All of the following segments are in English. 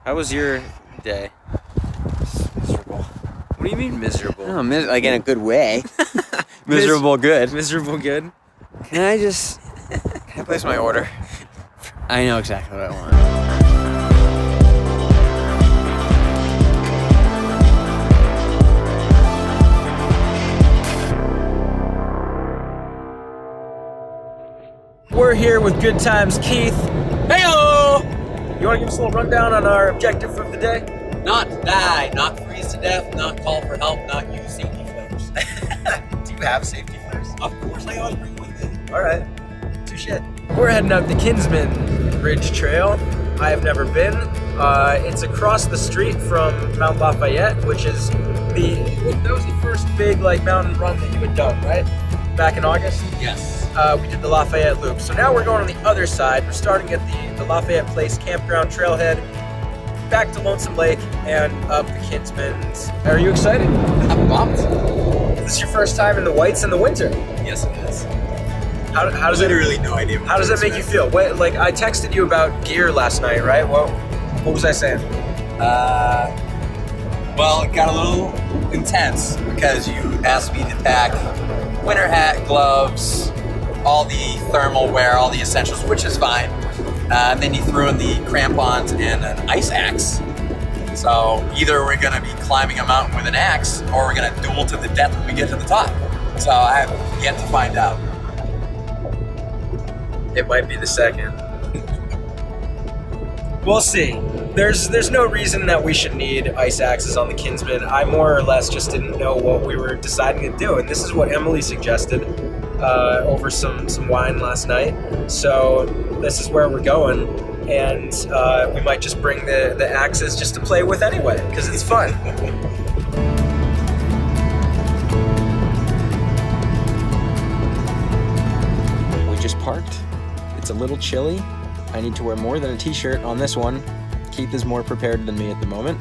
How was your day? Miserable. What do you mean miserable? Oh, like in a good way. Miserable good. Miserable good. Can I place my order? I know exactly what I want. We're here with Good Times Keith. Heyo! You want to give us a little rundown on our objective of the day? Not die, not freeze to death, not call for help, not use safety flares. Do you have safety flares? Of course, I always bring with me. All right. Touche. We're heading up the Kinsman Ridge Trail. I have never been. It's across the street from Mount Lafayette, which is that was the first big mountain run that you had done, right? Back in August? Yes. We did the Lafayette Loop. So now we're going on the other side. We're starting at the Lafayette Place Campground Trailhead, back to Lonesome Lake, and up the Kinsmans. Are you excited? I'm pumped. This is your first time in the whites in the winter. Yes, it is. How does it? Literally no idea. How does that make you feel? Wait, I texted you about gear last night, right? What was I saying? Well, it got a little intense because you asked me to pack winter hat, gloves, all the thermal wear, all the essentials, which is fine. And then you threw in the crampons and an ice axe. So either we're gonna be climbing a mountain with an axe or we're gonna duel to the death when we get to the top. So I have yet to find out. It might be the second. We'll see. There's no reason that we should need ice axes on the Kinsman. I more or less just didn't know what we were deciding to do, and this is what Emily suggested over some wine last night. So this is where we're going, and we might just bring the axes just to play with anyway, because it's fun. We just parked. It's a little chilly. I need to wear more than a t-shirt on this one. Keith is more prepared than me at the moment.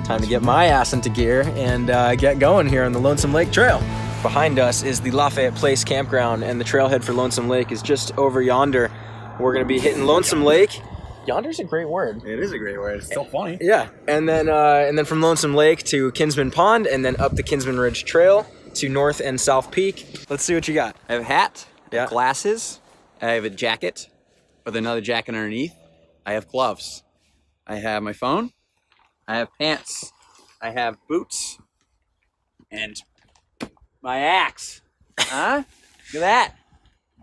Time to get my ass into gear and get going here on the Lonesome Lake Trail. Behind us is the Lafayette Place Campground, and the trailhead for Lonesome Lake is just over yonder. We're gonna be hitting Lonesome Lake. Yonder's a great word. It is a great word. It's so funny. Yeah, and then from Lonesome Lake to Kinsman Pond, and then up the Kinsman Ridge Trail to North and South Peak. Let's see what you got. I have a hat, Yeah. glasses, I have a jacket with another jacket underneath. I have gloves. I have my phone. I have pants. I have boots. And my axe. Huh? Look at that.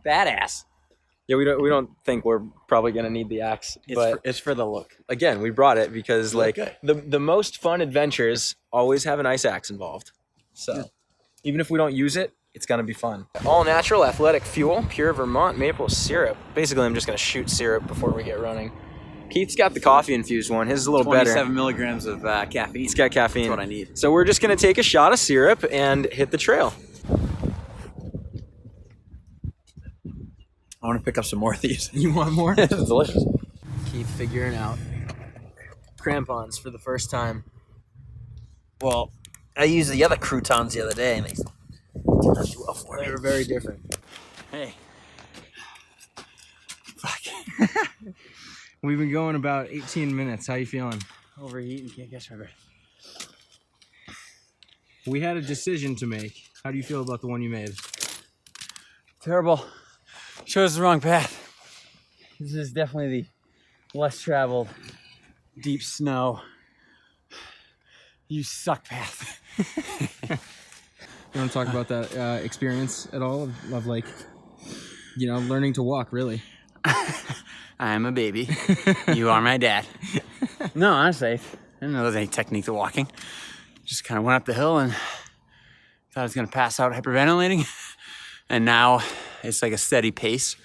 Badass. Yeah, we don't think we're probably gonna need the axe, but It's for the look. again, we brought it because Look good. the most fun adventures always have an ice axe involved. So even if we don't use it, it's gonna be fun. All natural athletic fuel, pure Vermont maple syrup. Basically, I'm just gonna shoot syrup before we get running. Keith's got the coffee infused one. His is a little 27 better. milligrams of caffeine. It's got caffeine. That's what I need. So we're just gonna take a shot of syrup and hit the trail. I want to pick up some more of these. You want more? This is delicious. Keith figuring out crampons for the first time. Well, I used the other croutons the other day, and they turned out well for me. They were very different. Hey. Fuck. We've been going about 18 minutes. How you feeling? Overeating, can't catch my breath. We had a decision to make. How do you feel about the one you made? Terrible. Chose the wrong path. This is definitely the less traveled, deep snow. You suck path. You want to talk about that experience at all of learning to walk, really? I'm a baby. You are my dad. No, honestly, I didn't know there was any technique to walking. Just kind of went up the hill and thought I was going to pass out hyperventilating. And now it's like a steady pace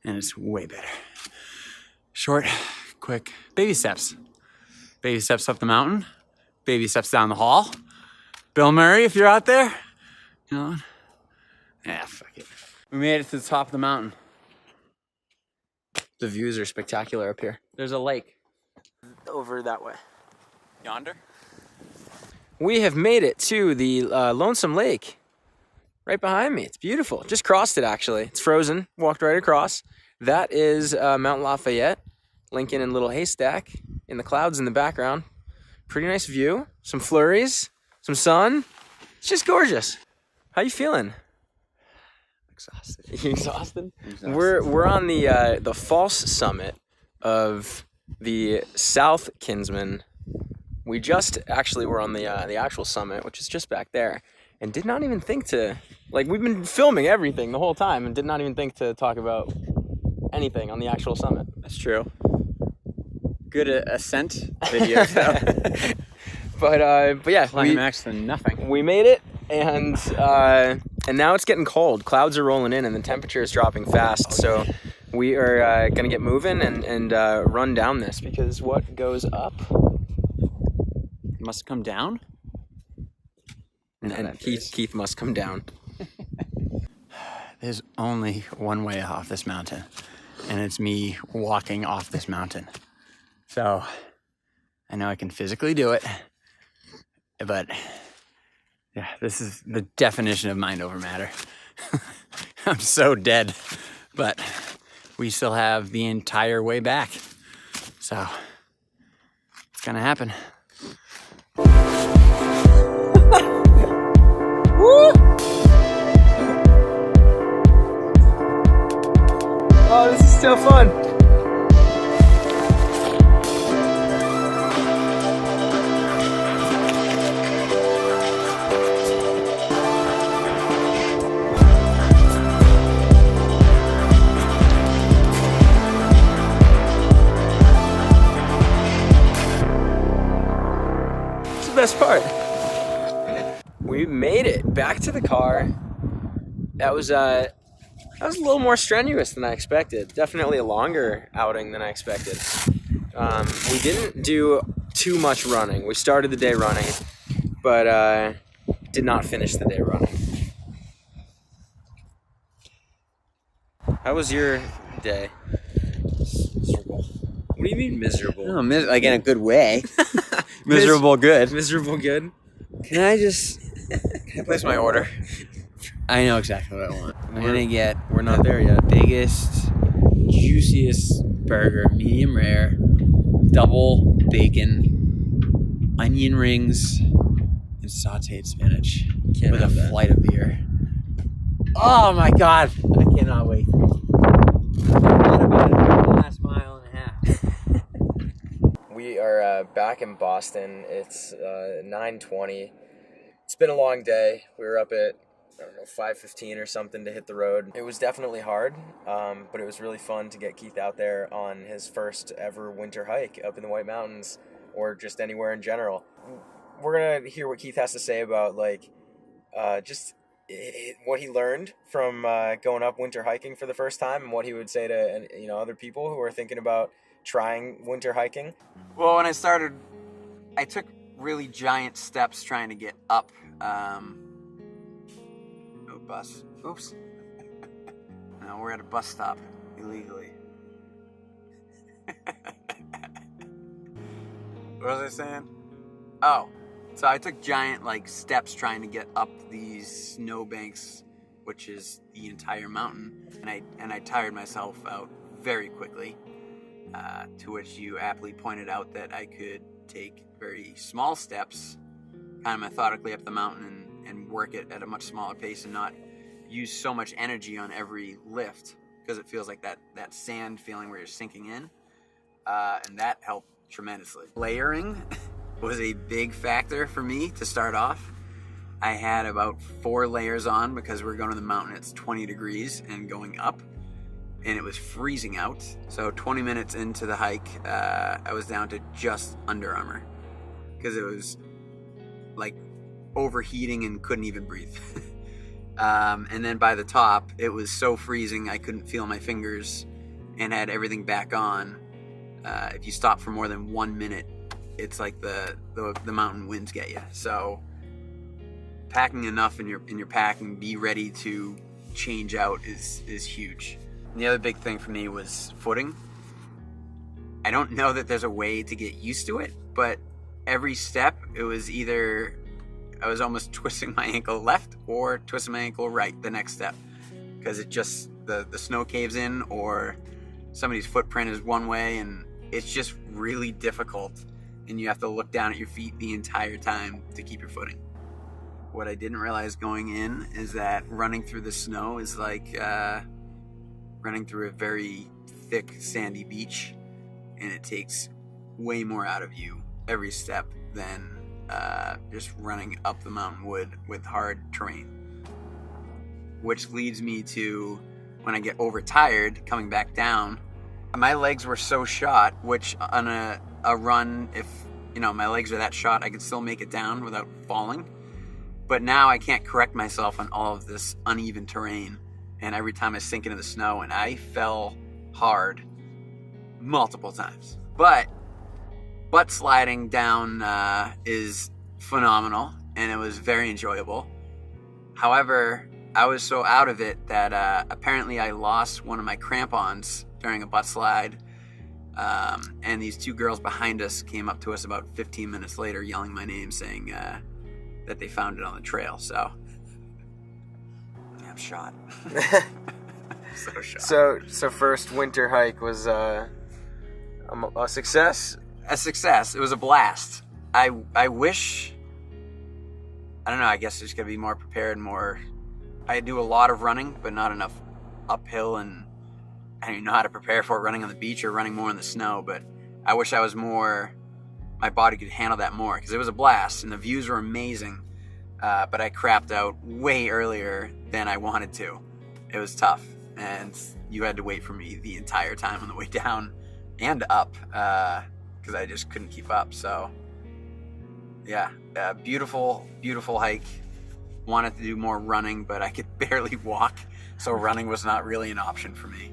and it's way better. Short, quick, baby steps. Baby steps up the mountain. Baby steps down the hall. Bill Murray, if you're out there, you know, yeah, fuck it. We made it to the top of the mountain. The views are spectacular up here. There's a lake. Over that way. Yonder? We have made it to the Lonesome Lake. Right behind me. It's beautiful. Just crossed it, actually. It's frozen. Walked right across. That is Mount Lafayette. Lincoln and Little Haystack in the clouds in the background. Pretty nice view. Some flurries, some sun. It's just gorgeous. How you feeling? Exhausted. You exhausted? Exhausted. We're on the false summit of the South Kinsman. We just actually were on the actual summit, which is just back there, and did not even think to, like, we've been filming everything the whole time and did not even think to talk about anything on the actual summit. That's true. Good ascent video. But yeah, Climax to nothing. we made it, and now it's getting cold. Clouds are rolling in, and the temperature is dropping fast. So we are gonna get moving and run down this, because what goes up Must come down. No, and Keith must come down. There's only one way off this mountain, and it's me walking off this mountain. So I know I can physically do it, but yeah, this is the definition of mind over matter. I'm so dead, but we still have the entire way back. So it's gonna happen. Oh, this is so fun. It's the best part. We made it back to the car. That was a little more strenuous than I expected. Definitely a longer outing than I expected. We didn't do too much running. We started the day running, but did not finish the day running. How was your day? Miserable. What do you mean miserable? No, like in a good way. Miserable good. Miserable good? Can I place my order? I know exactly what I want. I'm gonna get. We're not there yet. Biggest, juiciest burger, medium rare, double bacon, onion rings, and sauteed spinach Can't with a have that. flight of beer. Oh my god! I cannot wait. Thought about it for the last mile and a half. We are back in Boston. It's 9:20. It's been a long day. We were up at, I don't know, 5:15 or something to hit the road. It was definitely hard, but it was really fun to get Keith out there on his first ever winter hike up in the White Mountains, or just anywhere in general. We're gonna hear what Keith has to say about, like, just what he learned from going up winter hiking for the first time, and what he would say to other people who are thinking about trying winter hiking. Well, when I started, I took really giant steps trying to get up. No bus. Oops. No, we're at a bus stop illegally. What was I saying? Oh, so I took giant steps trying to get up these snowbanks, which is the entire mountain, and I tired myself out very quickly. To which you aptly pointed out that I could take very small steps, kind of methodically up the mountain, and work it at a much smaller pace and not use so much energy on every lift, because it feels like that sand feeling where you're sinking in, and that helped tremendously. Layering was a big factor for me to start off. I had about 4 layers on because we're going to the mountain. It's 20 degrees and going up, and it was freezing out. So 20 minutes into the hike, I was down to just Under Armour because it was like overheating and couldn't even breathe. And then by the top, it was so freezing I couldn't feel my fingers and had everything back on. If you stop for more than 1 minute, it's like the mountain winds get you. So packing enough in your pack and be ready to change out is huge. And the other big thing for me was footing. I don't know that there's a way to get used to it, but every step it was either I was almost twisting my ankle left or twisting my ankle right the next step, because it just the snow caves in, or somebody's footprint is one way and it's just really difficult, and you have to look down at your feet the entire time to keep your footing. What I didn't realize going in is that running through the snow is like running through a very thick sandy beach, and it takes way more out of you every step than just running up the mountain would with hard terrain. Which leads me to when I get overtired coming back down, my legs were so shot, which on a run, if my legs are that shot, I could still make it down without falling. But now I can't correct myself on all of this uneven terrain, and every time I sink into the snow, and I fell hard multiple times. But butt sliding down is phenomenal, and it was very enjoyable. However, I was so out of it that apparently I lost one of my crampons during a butt slide, and these two girls behind us came up to us about 15 minutes later yelling my name, saying that they found it on the trail. So I'm shot. So shot. So first winter hike was a success. A success. It was a blast. I wish, I don't know, I guess there's gonna be more prepared, I do a lot of running, but not enough uphill, and I don't even know how to prepare for running on the beach or running more in the snow. But I wish I was more, my body could handle that more, because it was a blast and the views were amazing. But I crapped out way earlier than I wanted to. It was tough, and you had to wait for me the entire time on the way down and up, because I just couldn't keep up. So yeah, beautiful hike. Wanted to do more running, but I could barely walk, so running was not really an option for me.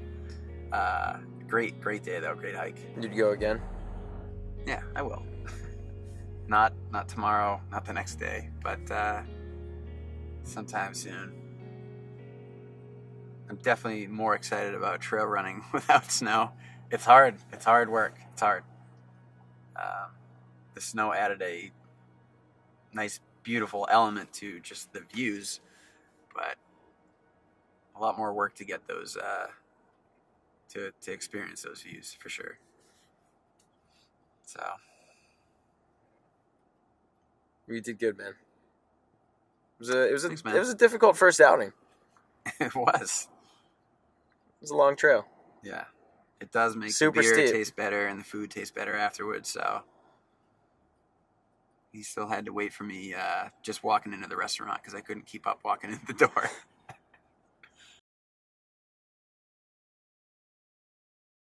Great day though, great hike. You'd go again? Yeah, I will. Not tomorrow, not the next day, but sometime soon. I'm definitely more excited about trail running without snow. It's hard work. It's hard. The snow added a nice, beautiful element to just the views, but a lot more work to get those to experience those views for sure. So you did good, man. Thanks, man. It was a difficult first outing. It was. It was a long trail. Yeah, it does make Super the beer steep. taste better and the food taste better afterwards. So he still had to wait for me just walking into the restaurant, because I couldn't keep up walking in the door.